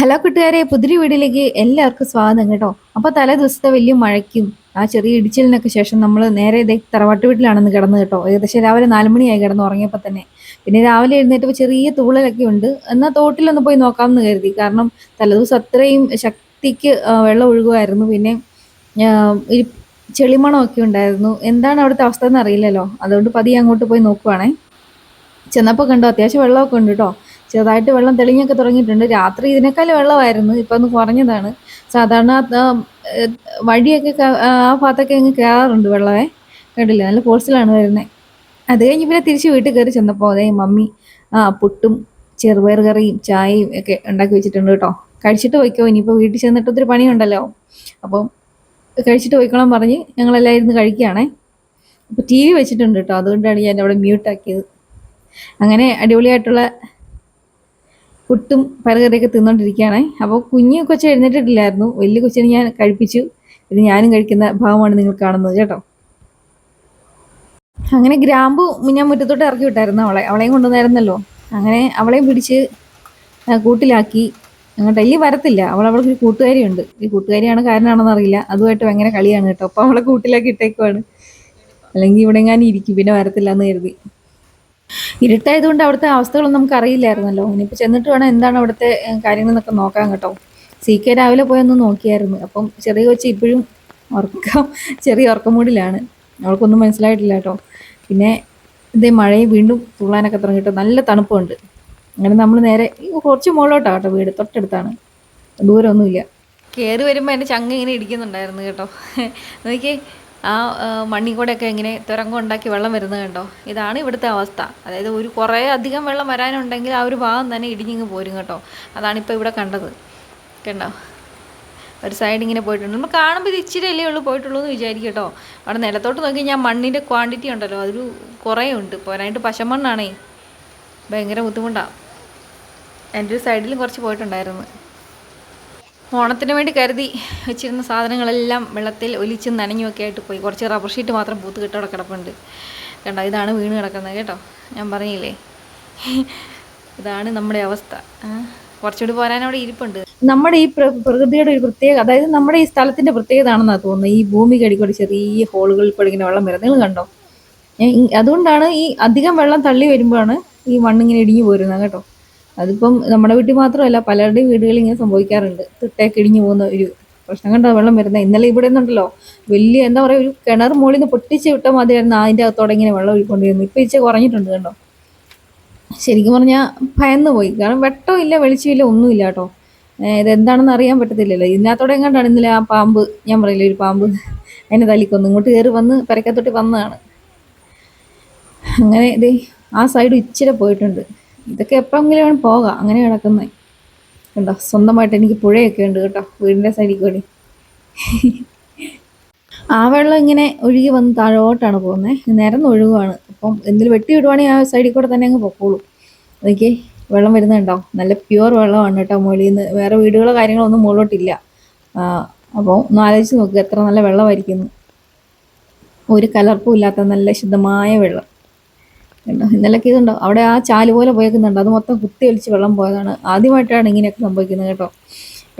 Hello കൂട്ടുകാരെ, പുതിയ വീഡിയോയിലേക്ക് എല്ലാവർക്കും സ്വാഗതം കേട്ടോ. അപ്പോൾ തലേ ദിവസത്തെ വലിയ മഴയ്ക്കും ആ ചെറിയ ഇടിച്ചിലിനൊക്കെ ശേഷം നമ്മൾ നേരെ ഇതേ തറവാട്ട് വീട്ടിലാണെന്ന് കിടന്നു കേട്ടോ. ഏകദേശം രാവിലെ 4 മണിയായി കിടന്ന് ഉറങ്ങിയപ്പോൾ തന്നെ. പിന്നെ രാവിലെ എഴുന്നേറ്റപ്പോൾ ചെറിയ തൂളലൊക്കെ ഉണ്ട്. എന്നാൽ തോട്ടിലൊന്ന് പോയി നോക്കാമെന്ന് കരുതി. കാരണം തലേദിവസം അത്രയും ശക്തിക്ക് വെള്ളം ഒഴുകുമായിരുന്നു. പിന്നെ ഈ ചെളിമണമൊക്കെ ഉണ്ടായിരുന്നു. എന്താണ് അവിടുത്തെ അവസ്ഥ എന്ന് അറിയില്ലല്ലോ. അതുകൊണ്ട് പതിയെ അങ്ങോട്ട് പോയി നോക്കുവാണേ. ചെന്നപ്പോൾ കണ്ടോ, അത്യാവശ്യം വെള്ളമൊക്കെ ഉണ്ട് കേട്ടോ. ചെറുതായിട്ട് വെള്ളം തെളിഞ്ഞൊക്കെ തുടങ്ങിയിട്ടുണ്ട്. രാത്രി ഇതിനേക്കാൾ വെള്ളമായിരുന്നു, ഇപ്പം ഒന്ന് കുറഞ്ഞതാണ്. സാധാരണ വഴിയൊക്കെ ആ ഭാഗത്തൊക്കെ അങ്ങ് കയറാറുണ്ട് വെള്ളമേ. കണ്ടില്ലേ, നല്ല ഫോഴ്സിലാണ് വരുന്നത്. അത് കഴിഞ്ഞ് പിന്നെ തിരിച്ച് വീട്ടിൽ കയറി ചെന്നപ്പോൾ അതേ മമ്മി പുട്ടും ചെറുപയർ കറിയും ചായയും ഒക്കെ ഉണ്ടാക്കി വെച്ചിട്ടുണ്ട് കേട്ടോ. കഴിച്ചിട്ട് പോയിക്കോ, ഇനിയിപ്പോൾ വീട്ടിൽ ചെന്നിട്ട് ഒത്തിരി പണിയുണ്ടല്ലോ. അപ്പം കഴിച്ചിട്ട് പോയിക്കോളാൻ പറഞ്ഞ് ഞങ്ങളെല്ലാം ഇരുന്ന് കഴിക്കുകയാണേ. അപ്പോൾ ടി വി വെച്ചിട്ടുണ്ട് കേട്ടോ, അതുകൊണ്ടാണ് ഞാൻ അവിടെ മ്യൂട്ടാക്കിയത്. അങ്ങനെ അടിപൊളിയായിട്ടുള്ള പുട്ടും പലകറിയൊക്കെ തിന്നോണ്ടിരിക്കുകയാണേ. അപ്പോൾ കുഞ്ഞു കൊച്ചു എഴുന്നേറ്റിട്ടില്ലായിരുന്നു. വലിയ കൊച്ചിനെ ഞാൻ കഴിപ്പിച്ചു. ഇത് ഞാനും കഴിക്കുന്ന ഭാവമാണ് നിങ്ങൾ കാണുന്നത് കേട്ടോ. അങ്ങനെ ഗ്രാമ്പു ഞാൻ മുറ്റത്തോട്ട് ഇറക്കി വിട്ടായിരുന്നു. അവളെയും കൊണ്ടുവന്നായിരുന്നല്ലോ. അങ്ങനെ അവളെയും പിടിച്ച് കൂട്ടിലാക്കി. അങ്ങനെ ഡെയിലി വരത്തില്ല. അവൾക്ക് കൂട്ടുകാരിയുണ്ട്. ഈ കൂട്ടുകാരിയാണ് കാരണമാണെന്ന് അറിയില്ല, അതുമായിട്ട് ഭയങ്കര കളിയാണ് കേട്ടോ. അപ്പോൾ അവളെ കൂട്ടിലാക്കി ഇട്ടേക്കുവാണ്. അല്ലെങ്കിൽ ഇവിടെ എങ്ങാനും ഇരിക്കും, പിന്നെ വരത്തില്ല എന്ന് കരുതി. ഇരുട്ടായതുകൊണ്ട് അവിടുത്തെ അവസ്ഥകളൊന്നും നമുക്ക് അറിയില്ലായിരുന്നല്ലോ. ഇനിയിപ്പോൾ ചെന്നിട്ട് വേണം എന്താണ് അവിടുത്തെ കാര്യങ്ങളെന്നൊക്കെ നോക്കാൻ കേട്ടോ. CK രാവിലെ പോയൊന്ന് നോക്കിയായിരുന്നു. അപ്പം ചെറിയ കൊച്ചി ഇപ്പോഴും ചെറിയ ഉറക്കമൂടിലാണ്. അവൾക്കൊന്നും മനസ്സിലായിട്ടില്ല കേട്ടോ. പിന്നെ ഇതേ മഴയും വീണ്ടും തുള്ളാനൊക്കെ തുടങ്ങിയിട്ട് നല്ല തണുപ്പുണ്ട്. അങ്ങനെ നമ്മൾ നേരെ കുറച്ച് മുകളിലോട്ടാണ് കേട്ടോ, വീട് തൊട്ടടുത്താണ്, ദൂരമൊന്നുമില്ല. കയറി വരുമ്പോൾ എൻ്റെ ചങ്ങ ഇങ്ങനെ ഇടിക്കുന്നുണ്ടായിരുന്നു കേട്ടോ. നോക്കിയേ, ആ മണ്ണിൽ കൂടെയൊക്കെ ഇങ്ങനെ തുരങ്കം ഉണ്ടാക്കി വെള്ളം വരുന്നത് കണ്ടോ. ഇതാണ് ഇവിടുത്തെ അവസ്ഥ. അതായത് കുറേ അധികം വെള്ളം വരാനുണ്ടെങ്കിൽ ആ ഒരു ഭാഗം തന്നെ ഇടിഞ്ഞിങ്ങ് പോരും കേട്ടോ. അതാണിപ്പോൾ ഇവിടെ കണ്ടത്. കണ്ടോ, ഒരു സൈഡ് ഇങ്ങനെ പോയിട്ടുണ്ട്. നമ്മൾ കാണുമ്പോൾ ഇത് ഇച്ചിരി അല്ലേ ഉള്ളൂ പോയിട്ടുള്ളൂ എന്ന് വിചാരിക്കും കേട്ടോ. അവിടെ നിലത്തോട്ട് നോക്കി ഞാൻ മണ്ണിൻ്റെ ക്വാണ്ടിറ്റി ഉണ്ടല്ലോ, അതൊരു കുറേ ഉണ്ട്. പോരായിട്ട് പശമണ്ണാണേ, ഭയങ്കര ബുദ്ധിമുട്ടാണ്. എൻ്റെ ഒരു സൈഡിലും കുറച്ച് പോയിട്ടുണ്ടായിരുന്നു. ഓണത്തിന് വേണ്ടി കരുതി വെച്ചിരുന്ന സാധനങ്ങളെല്ലാം വെള്ളത്തിൽ ഒലിച്ചും നനഞ്ഞുമൊക്കെ ആയിട്ട് പോയി. കുറച്ച് റബ്ബർ ഷീറ്റ് മാത്രം പൂത്ത് കിട്ടവിടെ കിടപ്പുണ്ട്. കണ്ടോ, ഇതാണ് വീണ് കിടക്കുന്നത് കേട്ടോ. ഞാൻ പറഞ്ഞില്ലേ, ഇതാണ് നമ്മുടെ അവസ്ഥ. കുറച്ചുകൂടി പോരാൻ അവിടെ ഇരിപ്പുണ്ട്. നമ്മുടെ ഈ പ്രകൃതിയുടെ ഒരു പ്രത്യേക, അതായത് നമ്മുടെ ഈ സ്ഥലത്തിൻ്റെ പ്രത്യേകതയാണെന്നാണ് തോന്നുന്നത്. ഈ ഭൂമിക്കടി കൂടി ചെറിയ ഹോളുകളിൽ കൂടി ഇങ്ങനെ വെള്ളം വരുന്നത് നിങ്ങൾ കണ്ടോ. അതുകൊണ്ടാണ് ഈ അധികം വെള്ളം തള്ളി വരുമ്പോഴാണ് ഈ മണ്ണിങ്ങനെ ഇടിഞ്ഞു പോരുന്നത് കേട്ടോ. അതിപ്പം നമ്മുടെ വീട്ടിൽ മാത്രമല്ല, പലരുടെയും വീടുകളിൽ ഇങ്ങനെ സംഭവിക്കാറുണ്ട്. തിട്ടയൊക്കെ ഇടിഞ്ഞു പോകുന്ന ഒരു പ്രശ്നം കണ്ടോ വെള്ളം വരുന്നത്. ഇന്നലെ ഇവിടെ നിന്നുണ്ടല്ലോ, വലിയ എന്താ പറയുക, ഒരു കിണർ മുകളിൽ നിന്ന് പൊട്ടിച്ച് വിട്ട മാതിരിയായിരുന്നു അതിൻ്റെ അകത്തോടെ ഇങ്ങനെ വെള്ളം ഒഴിക്കൊണ്ടിരുന്നു. ഇപ്പം ഇച്ചിരി കുറഞ്ഞിട്ടുണ്ട് കണ്ടോ. ശരിക്കും പറഞ്ഞാൽ ഭയന്ന് പോയി. കാരണം വെട്ടമില്ല, വെളിച്ചമില്ല, ഒന്നുമില്ല കേട്ടോ. ഇതെന്താണെന്ന് അറിയാൻ പറ്റത്തില്ലല്ലോ. ഇതിനകത്തോടെ എങ്ങാണ്ടാണ് ഇന്നലെ ആ പാമ്പ്, ഞാൻ പറയില്ലേ ഒരു പാമ്പ്, അതിനെ തല്ലിക്കൊന്നു ഇങ്ങോട്ട് കയറി വന്ന് പെരക്കത്തൊട്ടി വന്നതാണ്. അങ്ങനെ ഇതേ ആ സൈഡ് ഇച്ചിരി പോയിട്ടുണ്ട്. ഇതൊക്കെ എപ്പോഴെങ്കിലും വേണം പോകാം. അങ്ങനെ കിടക്കുന്നത് കണ്ടോ. സ്വന്തമായിട്ട് എനിക്ക് പുഴയൊക്കെ ഉണ്ട് കേട്ടോ, വീടിൻ്റെ സൈഡിൽ കൂടി. ആ വെള്ളം ഇങ്ങനെ ഒഴുകി വന്ന് താഴോട്ടാണ് പോകുന്നത്, നിരന്ന് ഒഴുകുവാണ്. അപ്പം എന്തെങ്കിലും വെട്ടി വിടുവാണെങ്കിൽ ആ സൈഡിൽ കൂടെ തന്നെ അങ്ങ് പൊക്കോളൂ. അതൊക്കെ വെള്ളം വരുന്നുണ്ടോ, നല്ല പ്യുവർ വെള്ളമാണ് കേട്ടോ. മുകളിൽ നിന്ന് വേറെ വീടുകളോ കാര്യങ്ങളോ ഒന്നും മുകളിലോട്ടില്ല. അപ്പോൾ ഒന്ന് ആലോചിച്ച് നോക്കുക, എത്ര നല്ല വെള്ളമായിരിക്കുന്നു. ഒരു കലർപ്പും ഇല്ലാത്ത നല്ല ശുദ്ധമായ വെള്ളം കണ്ടോ. ഇന്നലൊക്കെ ഇതുണ്ടോ, അവിടെ ആ ചാല് പോലെ പോയേക്കുന്നുണ്ട്, അത് മൊത്തം കുത്തി ഒലിച്ച് വെള്ളം പോയതാണ്. ആദ്യമായിട്ടാണ് ഇങ്ങനെയൊക്കെ സംഭവിക്കുന്നത് കേട്ടോ.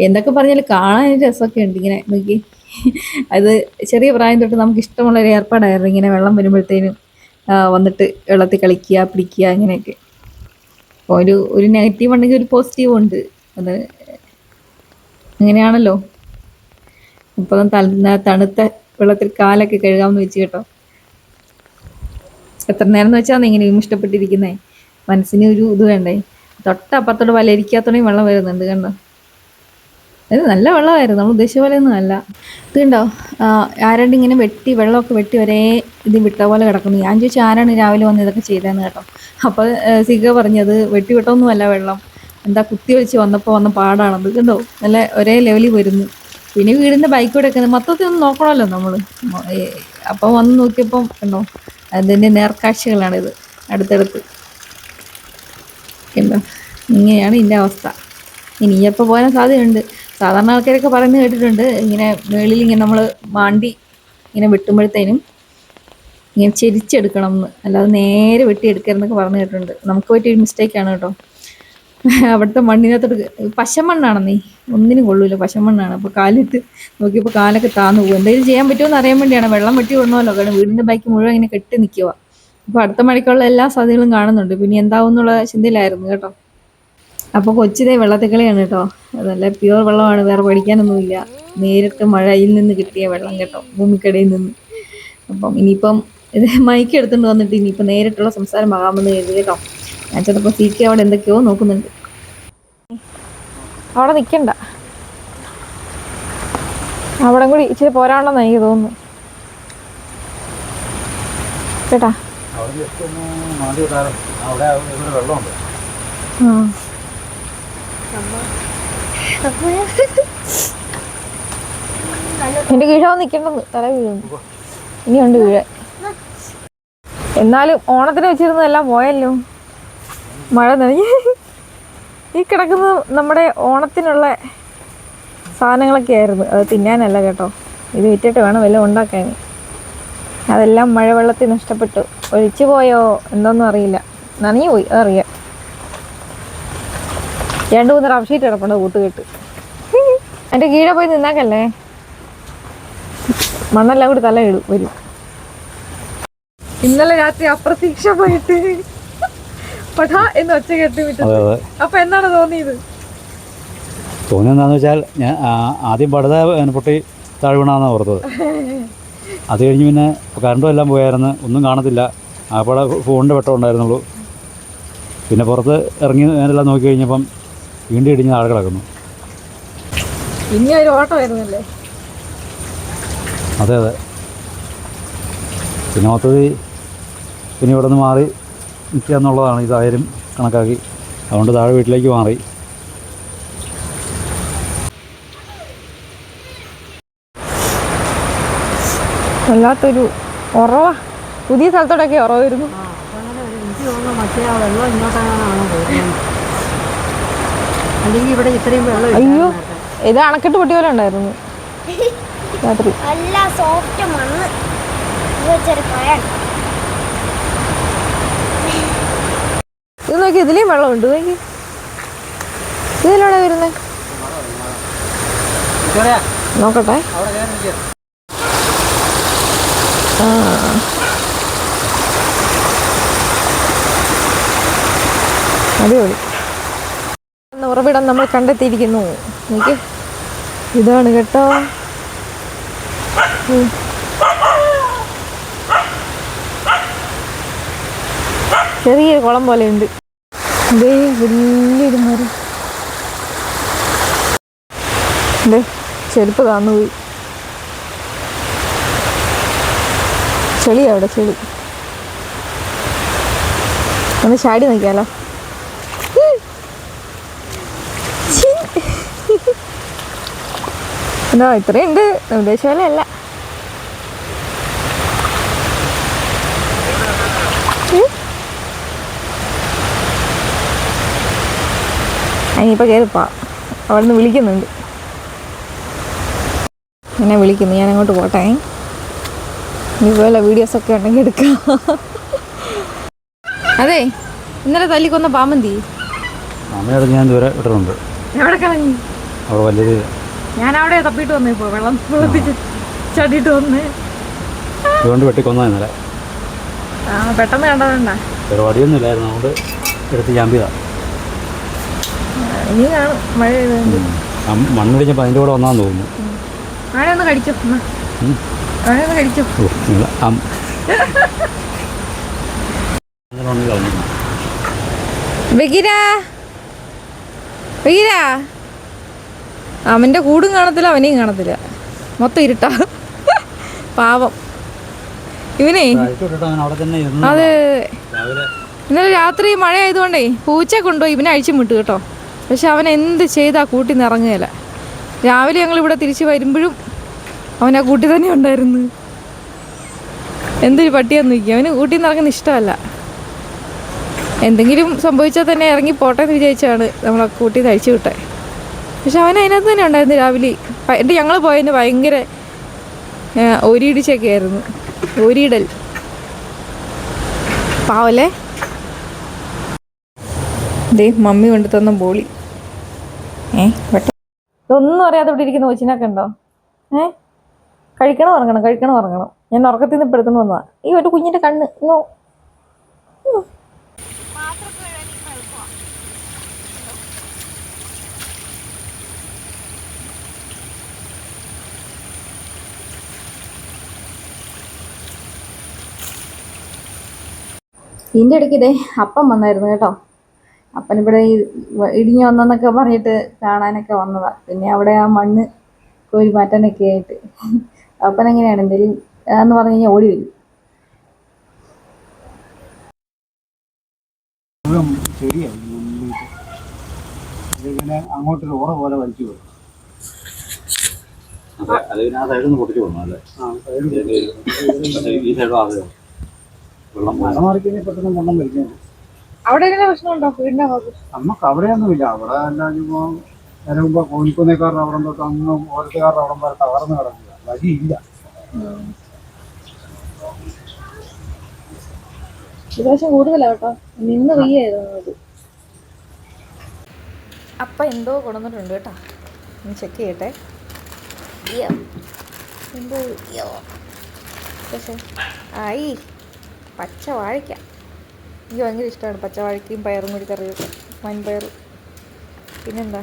എന്തൊക്കെ പറഞ്ഞാൽ കാണാൻ രസമൊക്കെ ഉണ്ട് ഇങ്ങനെ നോക്കി. അത് ചെറിയ പ്രായം തൊട്ട് നമുക്ക് ഇഷ്ടമുള്ളൊരു ഏർപ്പാടായിരുന്നു ഇങ്ങനെ വെള്ളം വരുമ്പോഴത്തേനും വന്നിട്ട് വെള്ളത്തിൽ കളിക്കുക, പിടിക്കുക, അങ്ങനെയൊക്കെ. അപ്പോൾ ഒരു നെഗറ്റീവ് ഉണ്ടെങ്കിൽ ഒരു പോസിറ്റീവ് ഉണ്ട്. അത് അങ്ങനെയാണല്ലോ. ഇപ്പം തണുത്ത വെള്ളത്തിൽ കാലൊക്കെ കഴുകാമെന്ന് വെച്ച് കേട്ടോ. എത്ര നേരം എന്ന് വെച്ചാൽ ഇങ്ങനെയും ഇഷ്ടപ്പെട്ടിരിക്കുന്നേ, മനസ്സിന് ഒരു ഇത് വേണ്ടേ. തൊട്ടപ്പുറത്തോട്ട് വലയിരിക്കാത്തോടെയും വെള്ളം വരുന്നുണ്ട് കണ്ടോ. അത് നല്ല വെള്ളമായിരുന്നു, നമ്മൾ ഉദ്ദേശിച്ച പോലെ ഒന്നും അല്ല. ഇത് കണ്ടോ, ആരാണ്ട് ഇങ്ങനെ വെള്ളമൊക്കെ വെട്ടി ഒരേ ഇത് വിട്ട പോലെ കിടക്കുന്നു. ഞാൻ ചോദിച്ചാൽ ആരാണ് രാവിലെ വന്ന് ഇതൊക്കെ ചെയ്തതെന്ന് കേട്ടോ. അപ്പോൾ സിഗ പറഞ്ഞത് വെട്ടി വിട്ടൊന്നുമല്ല, വെള്ളം എന്താ കുത്തി വെച്ച് വന്നപ്പോൾ വന്ന പാടാണത് കണ്ടോ. നല്ല ഒരേ ലെവലിൽ വരുന്നു. പിന്നെ വീടിൻ്റെ ബൈക്കൂടെ ഒക്കെ മൊത്തത്തിൽ ഒന്ന് നോക്കണമല്ലോ നമ്മൾ. അപ്പം വന്ന് നോക്കിയപ്പം കണ്ടോ, അതിൻ്റെ നേർക്കാഴ്ചകളാണിത് അടുത്തടുത്ത് കണ്ടോ. ഇങ്ങനെയാണ് ഇതിൻ്റെ അവസ്ഥ. ഇനി എപ്പോൾ പോകാൻ സാധ്യതയുണ്ട്. സാധാരണ ആൾക്കാരൊക്കെ പറയുന്നത് കേട്ടിട്ടുണ്ട്, ഇങ്ങനെ മുകളിൽ ഇങ്ങനെ നമ്മൾ മാണ്ടി ഇങ്ങനെ വെട്ടുമ്പോഴത്തേനും ഇങ്ങനെ ചെരിച്ചെടുക്കണം എന്ന്, അല്ലാതെ നേരെ വെട്ടിയെടുക്കരുതെന്നൊക്കെ പറഞ്ഞു കേട്ടിട്ടുണ്ട്. നമുക്ക് പറ്റിയൊരു മിസ്റ്റേക്കാണ് കേട്ടോ. അവിടുത്തെ മണ്ണിനകത്തോട്ട് പശമണ്ണാണെന്നേ, ഒന്നിനും കൊള്ളൂല, പശമണ്ണാണ്. അപ്പോൾ കാലിട്ട് നോക്കിയപ്പോൾ കാലൊക്കെ താന്നു പോകും. എന്തെങ്കിലും ചെയ്യാൻ പറ്റുമോ എന്ന് അറിയാൻ വേണ്ടിയാണ്. വെള്ളം വെട്ടി വിടണമല്ലോ, കാരണം വീടിൻ്റെ ബാക്കി മുഴുവൻ ഇങ്ങനെ കെട്ടി നിൽക്കുക. അപ്പോൾ അടുത്ത മഴയ്ക്കുള്ള എല്ലാ സാധ്യതകളും കാണുന്നുണ്ട്. പിന്നെ എന്താവും എന്നുള്ള ചിന്തയിലായിരുന്നു കേട്ടോ. അപ്പോൾ കൊച്ചിലെ വെള്ളത്തിൽ കളിയാണ് കേട്ടോ. അതല്ല പ്യുവർ വെള്ളമാണ്, വേറെ പഠിക്കാനൊന്നുമില്ല. നേരിട്ട് മഴയിൽ നിന്ന് കിട്ടിയ വെള്ളം കേട്ടോ, ഭൂമിക്കടിയിൽ നിന്ന്. അപ്പം ഇനിയിപ്പം ഇത് മൈക്ക് എടുത്തുകൊണ്ട് വന്നിട്ട് ഇനിയിപ്പോൾ നേരിട്ടുള്ള സംസാരമാകാമെന്ന് കരുതി കേട്ടോ. ഞാൻ ചിലപ്പോൾ സീക്ക് അവിടെ എന്തൊക്കെയോ നോക്കുന്നുണ്ട്. അവിടെ നിൽക്കണ്ട, അവിടെ കൂടി ഇച്ചിരി പോരാണെന്ന് എനിക്ക് തോന്നുന്നു കേട്ടാ. എന്റെ കീഴാവ് നിൽക്കണ്ടെന്ന് തല വീഴുന്നു, ഇനിയുണ്ട് വീഴാൻ. എന്നാലും ഓണത്തിന് വെച്ചിരുന്നതെല്ലാം പോയല്ലോ, മഴ നനഞ്ഞ്. ഈ കിടക്കുന്നത് നമ്മുടെ ഓണത്തിനുള്ള സാധനങ്ങളൊക്കെ ആയിരുന്നു, അത് തിന്നാനല്ല കേട്ടോ. ഇത് വിറ്റിട്ട് വേണം വല്ലതും ഉണ്ടാക്കാൻ. അതെല്ലാം മഴവെള്ളത്തിൽ നഷ്ടപ്പെട്ടു, ഒഴിച്ചു പോയോ എന്തോന്നും അറിയില്ല, നനഞ്ഞു പോയി അതറിയാം. 2-3 റഫ് ഷീറ്റ് കിടപ്പുണ്ട് കൂട്ടുകെട്ട്. എൻ്റെ കീഴെ പോയി നിന്നാക്കല്ലേ, മണ്ണെല്ലാം കൂടി തല ഇടും വരും. ഇന്നലെ രാത്രി അപ്രതീക്ഷമായിട്ട് പടാ എന്ന് ഒച്ച കേട്ട് വിട്ടത്. അപ്പൊ എന്താണ് തോന്നിയത്? തോന്നിയെന്താന്ന് വെച്ചാൽ ഞാൻ ആദ്യം പടുത പൊട്ടി താഴ്വീണാന്നാണ് ഓർത്തത്. അത് കഴിഞ്ഞ് പിന്നെ കറണ്ടും എല്ലാം പോയായിരുന്നു, ഒന്നും കാണത്തില്ല. അപ്പോൾ ഫോണിൻ്റെ വെട്ടം ഉണ്ടായിരുന്നുള്ളൂ. പിന്നെ പുറത്ത് ഇറങ്ങി ഞാനെല്ലാം നോക്കി കഴിഞ്ഞപ്പം വീണ്ടും ഇടിഞ്ഞ് താഴെ കിടക്കുന്നു. ഇനി ഒരു ഓട്ടമായിരുന്നല്ലേ? അതെ അതെ. പിന്നെ മൊത്തത്തിൽ പിന്നെ ഇവിടെ നിന്ന് മാറി നിൽക്കുക എന്നുള്ളതാണ് ഇതായാലും കണക്കാക്കി. അതുകൊണ്ട് താഴെ വീട്ടിലേക്ക് മാറി. വല്ലാത്തൊരു ഉറവ, പുതിയ സ്ഥലത്തോടൊക്കെ ഉറവ് വരുന്നു. അയ്യോ, ഇത് അണക്കെട്ട് പൊട്ടി പോലെ ഉണ്ടായിരുന്നു രാത്രി. ഇത് നോക്കി, ഇതിലേയും വെള്ളമുണ്ട് നോക്കി. ഇതിലാണ് വരുന്നത്, നോക്കട്ടെ. അടിപൊളി. ഉറവിടം നമ്മൾ കണ്ടെത്തിയിരിക്കുന്നു. നോക്കി, ഇതാണ് കേട്ടോ. ചെറിയൊരു കുളം പോലെ ഉണ്ട്. ഇതേ വലിയൊരു മരം. ചെരുപ്പ് താന്നുപോയി. ചെളി അവിടെ ചെളി. ഒന്ന് ചാടി നോക്കിയാലോ? എന്താ ഇത്രയുണ്ട്, ഉദ്ദേശ പോലെ അല്ല. അതിനിപ്പോൾ കയറിപ്പാ, അവിടെ നിന്ന് വിളിക്കുന്നുണ്ട്, എന്നെ വിളിക്കുന്നു. ഞാൻ അങ്ങോട്ട് പോട്ടെ. ഇതുപോലെ വീഡിയോസൊക്കെ ഉണ്ടെങ്കിൽ എടുക്കാം. അതെ, ഇന്നലെ തല്ലിക്കൊന്ന പാമ്പന്തി ഞാൻ ദൂരെ ഇട്ടിട്ടുണ്ട്. എവിടെ കളഞ്ഞു? അവിടെ വലിയത് ഞാൻ അവിടെ തപ്പിയിട്ട് വന്നു. ഇപ്പോൾ വെള്ളത്തിൽ ചടിയിട്ട് വന്ന് അതുകൊണ്ട് വെട്ടിക്കൊന്ന ഇന്നലെ. പെട്ടെന്ന് കണ്ടതുകൊണ്ടാ. പരിപാടിയൊന്നും ഇല്ലായിരുന്നു, അതുകൊണ്ട് എടുത്ത് ചാമ്പിയതാ. ഇനി കാണും മഴ ചെയ്തുകൊണ്ട്. മണ്ണിടിഞ്ഞപ്പോൾ അതിൻ്റെ കൂടെ വന്നാന്ന് തോന്നുന്നു. മഴ ഒന്ന് കടിച്ചോ, മഴ ഒന്ന് കടിച്ചോ. അവൻ്റെ കൂടും കാണത്തില്ല, അവനെയും കാണത്തില്ല, മൊത്തം ഇരുട്ടാ. പാവം ഇവനെ. അതെ, ഇന്നലെ രാത്രി മഴ ആയതുകൊണ്ടേ പൂച്ച കൊണ്ടുപോയി ഇവനെ അഴിച്ചു വിട്ടു കേട്ടോ. പക്ഷെ അവൻ എന്ത് ചെയ്താ കൂട്ടി നിന്ന് ഇറങ്ങുകയില്ല. രാവിലെ ഞങ്ങളിവിടെ തിരിച്ച് വരുമ്പോഴും അവൻ ആ കൂട്ടി തന്നെ ഉണ്ടായിരുന്നു. എന്തൊരു പട്ടിയാന്ന് നോക്കി, അവന് കൂട്ടി നിന്ന് ഇറങ്ങുന്ന ഇഷ്ടമല്ല. എന്തെങ്കിലും സംഭവിച്ചാൽ തന്നെ ഇറങ്ങി പോട്ടെ എന്ന് വിചാരിച്ചാണ് നമ്മളെ കൂട്ടി നിന്ന് അഴിച്ചു വിട്ടെ. പക്ഷെ അവൻ അതിനകത്ത് തന്നെ ഉണ്ടായിരുന്നു രാവിലെ. എൻ്റെ ഞങ്ങൾ പോയതിന് ഭയങ്കര ഒരിയിടിച്ചൊക്കെ ആയിരുന്നു, ഒരിയിടൽ. പാവല്ലേ. ദേ മമ്മി കൊണ്ട് തന്ന ബോളി. ഇതൊന്നും അറിയാതെ ഇവിടെ ഇരിക്കുന്ന കൊച്ചിനൊക്കെ ഉണ്ടോ? കഴിക്കണം ഉറങ്ങണം, കഴിക്കണം ഉറങ്ങണം. ഞാൻ ഉറക്കത്തിൽ നിന്ന് പെടുത്തുന്നു വന്നതാ. ഈ ഒരു കുഞ്ഞിന്റെ കണ്ണ് ഇതിൻ്റെ ഇടയ്ക്ക് ഇതേ അപ്പം വന്നായിരുന്നു കേട്ടോ. അപ്പനിവിടെ ഇടിഞ്ഞു വന്നെന്നൊക്കെ പറഞ്ഞിട്ട് കാണാനൊക്കെ വന്നതാ. പിന്നെ അവിടെ ആ മണ്ണ് കോരി മാറ്റാനൊക്കെ ആയിട്ട് അപ്പൻ എങ്ങനെയാണ് എന്തെങ്കിലും എന്ന് പറഞ്ഞു കഴിഞ്ഞാൽ ഓടി വരും. അങ്ങോട്ടൊരു ഓറ പോലെ വലിച്ചു പോകും. ആ സൈഡിൽ നിന്ന് പൊട്ടിച്ചു കൊടുക്കണം അല്ലേ? ഈ സൈഡ് ആകുക വെള്ളം മറിക്കുന്നതിന് പെട്ടെന്ന് വെള്ളം വലിക്കുന്നത്. അവിടെ എങ്ങനെ പ്രശ്നമുണ്ടോ വീടിന്റെ ഭാഗത്ത്? നമുക്ക് അവിടെയൊന്നുമില്ല. അവിടെ എല്ലാം നേരെ മുമ്പ് കോഴിക്കുന്നേക്കാരുടെ അവിടെ തൊട്ട് അങ്ങ് ഓരത്തുകാരുടെ അവിടെ വരെ തകർന്ന് കിടക്കുക. വഴിയില്ല. ഇപ്രാവശ്യം കൂടുതലാ കേട്ടോ. നിന്ന് പെയ്യായിരുന്നു. അപ്പം എന്തോ കൊണ്ടുവന്നിട്ടുണ്ട് കേട്ടോ. ഒന്ന് ചെക്ക് ചെയ്യട്ടെ. എന്തോ പക്ഷേ ആയി പച്ച വാഴയ്ക്ക. എനിക്ക് ഭയങ്കര ഇഷ്ടമാണ് പച്ച വാഴയ്ക്കയും പയറും കൂടി കറിയൊക്കെ. വൻപയർ. പിന്നെന്താ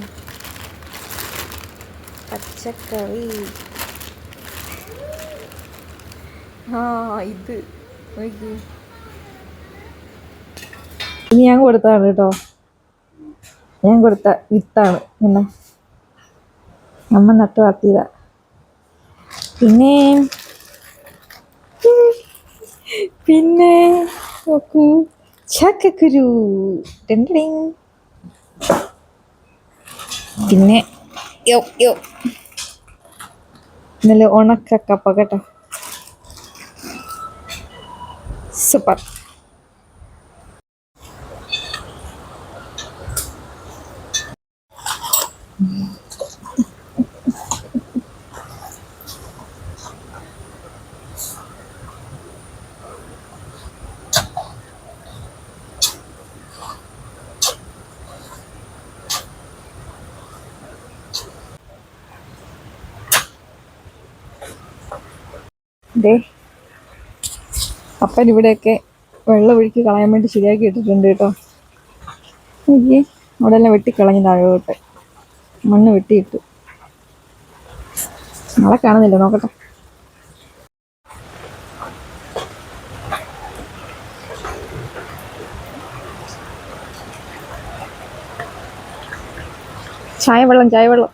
പച്ചക്കറി. ഇത് നോക്കി. ഇത് ഞാൻ കൊടുത്തതാണ് കേട്ടോ. ഞാൻ കൊടുത്ത വിത്താണ്. പിന്നെ അമ്മ നട്ടു വളർത്തിയതാ. പിന്നെ നോക്കൂ ചക്കക്കുരു. പിന്നെ നല്ല ഉണക്ക കപ്പ കേട്ടോ. സൂപ്പർ. അപ്പൻ ഇവിടെയൊക്കെ വെള്ളം ഒഴുക്കി കളയാൻ വേണ്ടി ശരിയാക്കി ഇട്ടിട്ടുണ്ട് കേട്ടോ. നോക്കിയേ അവിടെ എല്ലാം വെട്ടിക്കളഞ്ഞ് താഴോട്ട് മണ്ണ് വെട്ടിയിട്ടു. നാളെ കാണുന്നില്ല, നോക്കട്ടെ. ചായവെള്ളം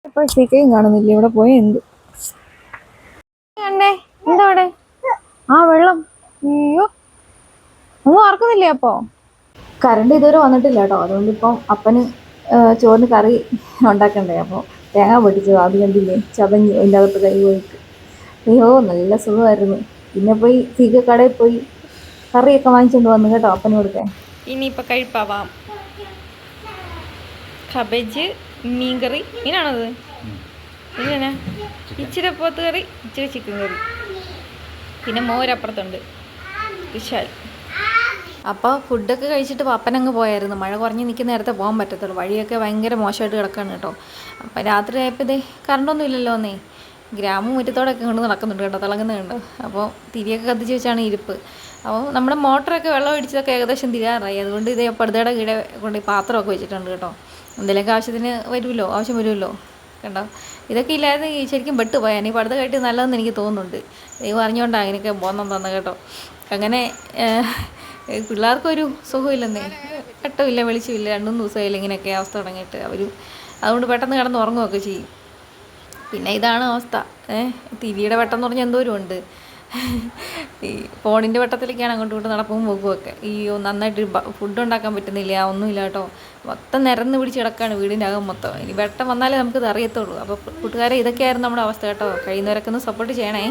ഇപ്പോൾ സീക്കയും കാണുന്നില്ല. ഇവിടെ പോയ എന്ത് കണ്ടേ? എന്താ അവിടെ? വെള്ളം. അയ്യോ, ഒന്നും ഓർക്കുന്നില്ലേ? അപ്പോ കറണ്ട് ഇതുവരെ വന്നിട്ടില്ല കേട്ടോ. അതുകൊണ്ട് ഇപ്പം അപ്പന് ചോറിന് കറി ഉണ്ടാക്കണ്ടേ. അപ്പോൾ തേങ്ങ പൊട്ടിച്ചു. അത് കണ്ടില്ലേ, ചതഞ്ഞ് അതിൻ്റെ അകത്ത് കൈ പോയിട്ട്. അയ്യോ, നല്ല സുഖമായിരുന്നു. പിന്നെ പോയി സീക്ക കടയിൽ പോയി കറിയൊക്കെ വാങ്ങിച്ചുകൊണ്ട് വന്നു കേട്ടോ അപ്പന് കൊടുക്കാൻ. ഇനിയിപ്പോൾ കഴിപ്പാവാം. കബേജ്, മീൻകറി. മീനാണത്? ഇങ്ങനെ ഇച്ചിരി പോത്ത് കറി, ഇച്ചിരി ചിക്കൻ കറി, പിന്നെ മോരപ്പുറത്തുണ്ട്. വിശാൽ. അപ്പോൾ ഫുഡൊക്കെ കഴിച്ചിട്ട് പപ്പനങ്ങ് പോയായിരുന്നു. മഴ കുറഞ്ഞ് നിൽക്കുന്ന നേരത്തെ പോകാൻ പറ്റത്തുള്ളൂ. വഴിയൊക്കെ ഭയങ്കര മോശമായിട്ട് കിടക്കുകയാണ് കേട്ടോ. അപ്പം രാത്രി ആയപ്പോൾ ഇതേ കറണ്ടൊന്നും ഇല്ലല്ലോ എന്നേ. മുറ്റത്തോടൊക്കെ കൊണ്ട് നടക്കുന്നുണ്ട് കേട്ടോ, തിളങ്ങുന്നുണ്ട്. അപ്പോൾ തിരിയൊക്കെ കത്തിച്ച് വെച്ചാണ് ഇരിപ്പ്. അപ്പോൾ നമ്മുടെ മോട്ടറൊക്കെ വെള്ളം അടിച്ചതൊക്കെ ഏകദേശം തീരാറായി. അതുകൊണ്ട് ഇതേ പടുതയുടെ കീഴെ കൊണ്ട് പാത്രമൊക്കെ വെച്ചിട്ടുണ്ട് കേട്ടോ. എന്തെങ്കിലുമൊക്കെ ആവശ്യം വരുമല്ലോ കണ്ടോ. ഇതൊക്കെ ഇല്ലാതെ ശരിക്കും പെട്ടുപോയാൽ ഈ പടുത കെട്ടി നല്ലതെന്ന് എനിക്ക് തോന്നുന്നുണ്ട്. ദൈവം അറിഞ്ഞുകൊണ്ടാണ് അങ്ങനെയൊക്കെ ബോധം തന്നെ കേട്ടോ. അങ്ങനെ പിള്ളേർക്കൊരു സുഖമില്ലെന്നേ. വെട്ടമില്ല, വെളിച്ചമില്ല. 2-3 ദിവസമായില്ല ഇങ്ങനെയൊക്കെ അവസ്ഥ തുടങ്ങിയിട്ട്. അതുകൊണ്ട് പെട്ടെന്ന് കിടന്ന് ഉറങ്ങുകയൊക്കെ ചെയ്യും. പിന്നെ ഇതാണ് അവസ്ഥ. തിരിയുടെ വെട്ടം എന്ന് പറഞ്ഞാൽ എന്തോരം ഉണ്ട്. ഈ ഫോണിൻ്റെ വെട്ടത്തിലേക്കാണ് അങ്ങോട്ടും ഇങ്ങോട്ടും നടപ്പും പോകുമൊക്കെ. നന്നായിട്ട് ഫുഡ് ഉണ്ടാക്കാൻ പറ്റുന്നില്ല, ഒന്നുമില്ല കേട്ടോ. മൊത്തം നിരന്ന് പിടിച്ച് കിടക്കുകയാണ് വീടിൻ്റെ അകം മൊത്തം. ഇനി വെട്ടം വന്നാലേ നമുക്കിത് അറിയത്തുള്ളൂ. അപ്പോൾ കൂട്ടുകാരെ, ഇതൊക്കെയായിരുന്നു നമ്മുടെ അവസ്ഥ കേട്ടോ. കഴിയുന്നവരൊക്കെ ഒന്ന് സപ്പോർട്ട് ചെയ്യണേ.